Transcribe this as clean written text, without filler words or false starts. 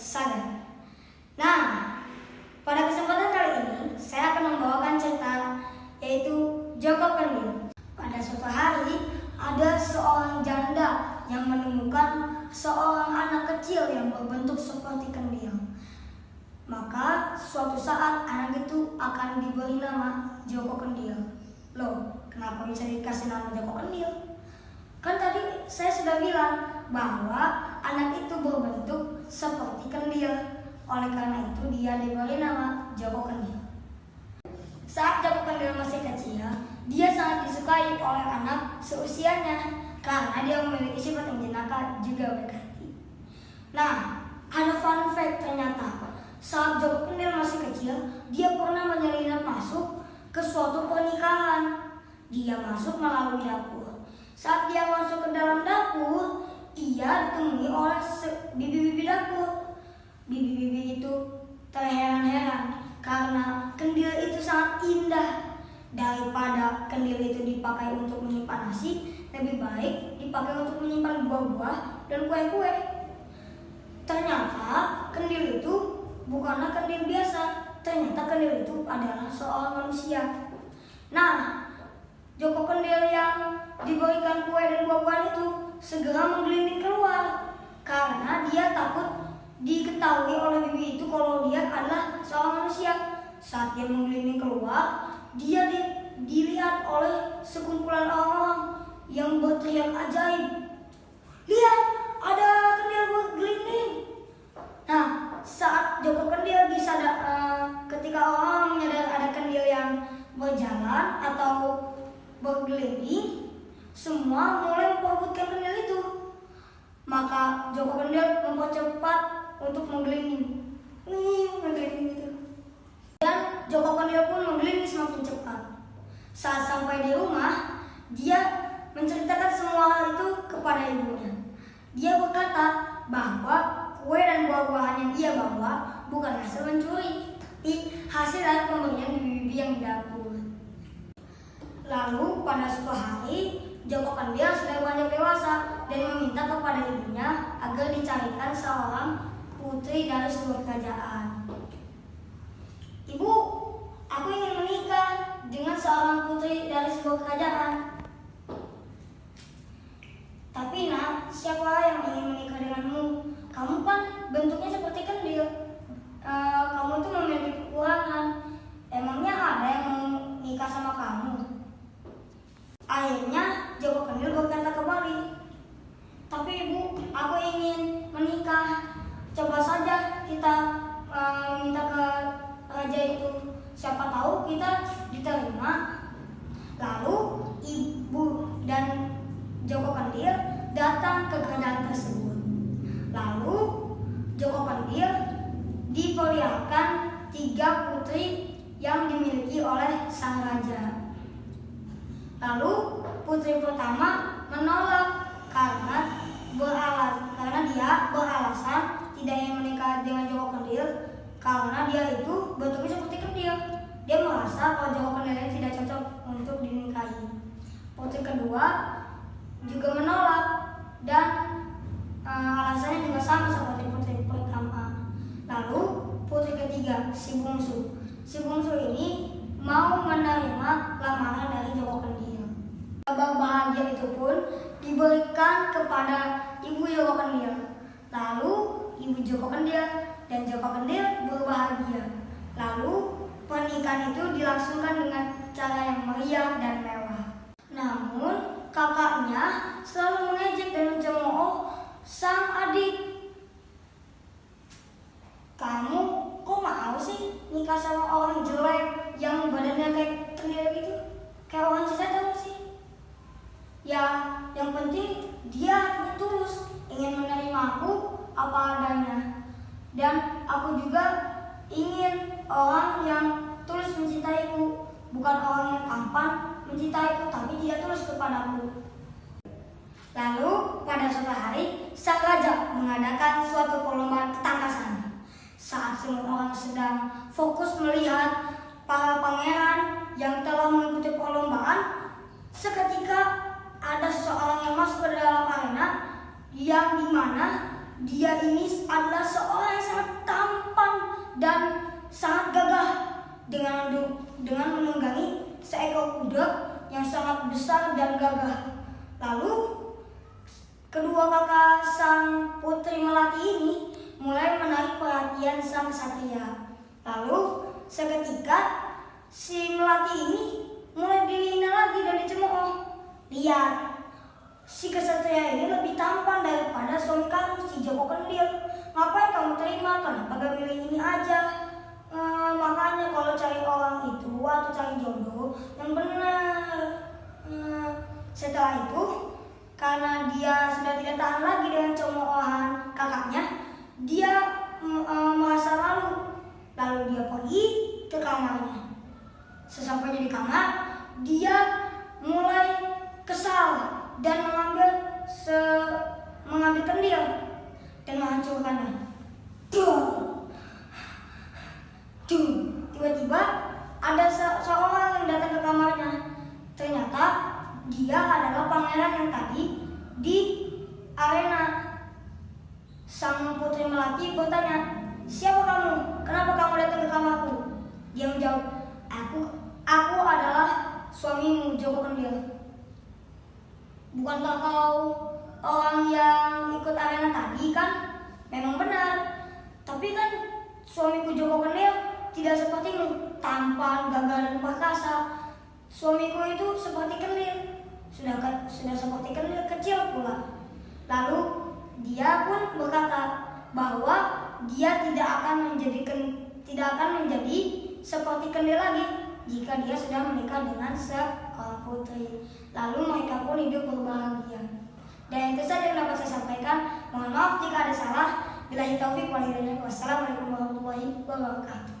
Saga. Nah, pada kesempatan kali ini saya akan membawakan cerita yaitu Joko Kendil. Pada suatu hari ada seorang janda yang menemukan seorang anak kecil yang berbentuk seperti kendil. Maka suatu saat anak itu akan diberi nama Joko Kendil. Loh, kenapa bisa dikasih nama Joko Kendil? Kan tadi saya sudah bilang bahwa anak itu berbentuk seperti kendil. Oleh karena itu dia diberi nama Joko Kendil. Saat Joko Kendil masih kecil, dia sangat disukai oleh anak seusianya karena dia memiliki sifat yang jenaka juga baik hati. Nah, ada fun fact ternyata saat Joko Kendil masih kecil, dia pernah menyelinap masuk ke suatu pernikahan. Dia masuk melalui dapur. Saat dia masuk ke dalam dapur, ia ditemui oleh bibi-bibi dapur. Bibi-bibi itu terheran-heran karena kendil itu sangat indah. Daripada kendil itu dipakai untuk menyimpan nasi, lebih baik dipakai untuk menyimpan buah-buah dan kue-kue. Ternyata kendil itu bukanlah kendil biasa. Ternyata kendil itu adalah seorang manusia. Nah, Joko Kendil yang diberikan kue dan buah-buahan itu segera menggelinding keluar karena dia takut diketahui oleh bibi itu kalau dia adalah seorang manusia. Saat dia menggelinding keluar, dia dilihat oleh sekumpulan orang yang berteriak ajaib. Lihat, ada kendil bergelinding. Nah, saat Joko Kendil ketika orang menyadari ada kendil yang berjalan atau bergelinding, semua mulai memperebutkan kendil itu. Maka Joko Kendil mempercepat untuk menggelinding. Menggelinding itu. Dan Joko Kendil pun menggelinding semakin cepat. Saat sampai di rumah, dia menceritakan semua hal itu kepada ibunya. Dia berkata bahwa kue dan buah-buahan yang ia bawa bukan hasil mencuri, tapi hasil dari pemberian bibi-bibi yang di dapur. Lalu pada suatu hari, Joko Kendil sudah beranjak dewasa dan meminta kepada ibunya agar dicarikan seorang putri dari sebuah kerajaan. Ibu, aku ingin menikah dengan seorang putri dari sebuah kerajaan. Tapi nak, siapa yang ingin menikah denganmu? Kamu kan bentuknya seperti kendil. Kamu tuh memiliki kekurangan. Emangnya ada yang mau nikah sama kamu? Akhirnya Joko Kendil berkata kembali, tapi ibu, aku ingin menikah. Coba saja kita minta ke raja itu. Siapa tahu kita diterima. Lalu ibu dan Joko Kendil datang ke kerajaan tersebut. Lalu Joko Kendil diperlihatkan 3 putri yang dimiliki oleh sang raja. Lalu putri pertama menolak karena dia beralasan tidak ingin menikah dengan Joko Kendil karena dia itu bentuknya seperti kendil. Dia merasa kalau Joko Kendil tidak cocok untuk dinikahi. Putri kedua juga menolak dan alasannya juga sama seperti putri pertama. Lalu putri ketiga, si bungsu. Si bungsu ini mau menerima lamaran dari Joko Kendil. Kabar bahagia itu pun diberikan kepada ibu Joko Kendil. Lalu ibu Joko Kendil dan Joko Kendil berbahagia. Lalu pernikahan itu dilangsungkan dengan cara yang meriah dan mewah. Namun kakaknya selalu mengejek dan mencemooh sang adik. Kamu kok mau sih nikah sama orang jelek yang badannya kayak kendil gitu? Kayak orang cacat tahu sih? Ya, yang penting dia tulus ingin menerima aku apa adanya. Dan aku juga ingin orang yang tulus mencintaiku, bukan orang yang tampan mencintaiku tapi dia tulus kepadaku. Lalu pada suatu hari, sang raja mengadakan suatu perlombaan ketangkasan. Saat semua orang sedang fokus melihat para pangeran yang telah mengikuti perlombaan, seketika ada seseorang yang masuk ke dalam arena yang dimana dia ini adalah seorang yang sangat tampan dan sangat gagah dengan menunggangi seekor kuda yang sangat besar dan gagah. Lalu kedua kakak sang putri melati ini mulai menarik perhatian sang ksatria. Lalu seketika si melati ini mulai dihina lagi dan dicemooh. Lihat, si ksatria ini lebih tampan daripada suami kamu, si Joko Kendil. Ngapain kamu terima? Kenapa gak milih ini aja? Makanya kalau cari orang itu atau cari jodoh yang benar. Setelah itu, karena dia sudah tidak tahan lagi dengan cemoohan kakaknya, dia merasa malu. Lalu dia pergi ke kamarnya. Sesampainya di kamar, dia mulai kesal dan mengambil kendil dan menghancurkannya. Tiba-tiba ada seorang yang datang ke kamarnya. Ternyata dia adalah pangeran yang tadi di arena. Sang putri melati bertanya, "Siapa kamu? Kenapa kamu datang ke kamarku?" Dia menjawab, Aku adalah suamimu, Joko Kendil." "Bukankah kau orang yang ikut arena tadi kan?" "Memang benar. Tapi kan suamiku Joko Kendil tidak sepertimu, tampan, gagah dan perkasa. Suamiku itu seperti kendil, sudah seperti kendil kecil pula." Lalu dia pun berkata bahwa dia tidak akan menjadi seperti kendil lagi jika dia sudah menikah dengan seorang putri. Lalu mereka pun hidup berbahagia. Dan itu saja yang dapat saya sampaikan. Mohon maaf jika ada salah. Billahi taufik wal hidayah. Wassalamualaikum warahmatullahi wabarakatuh.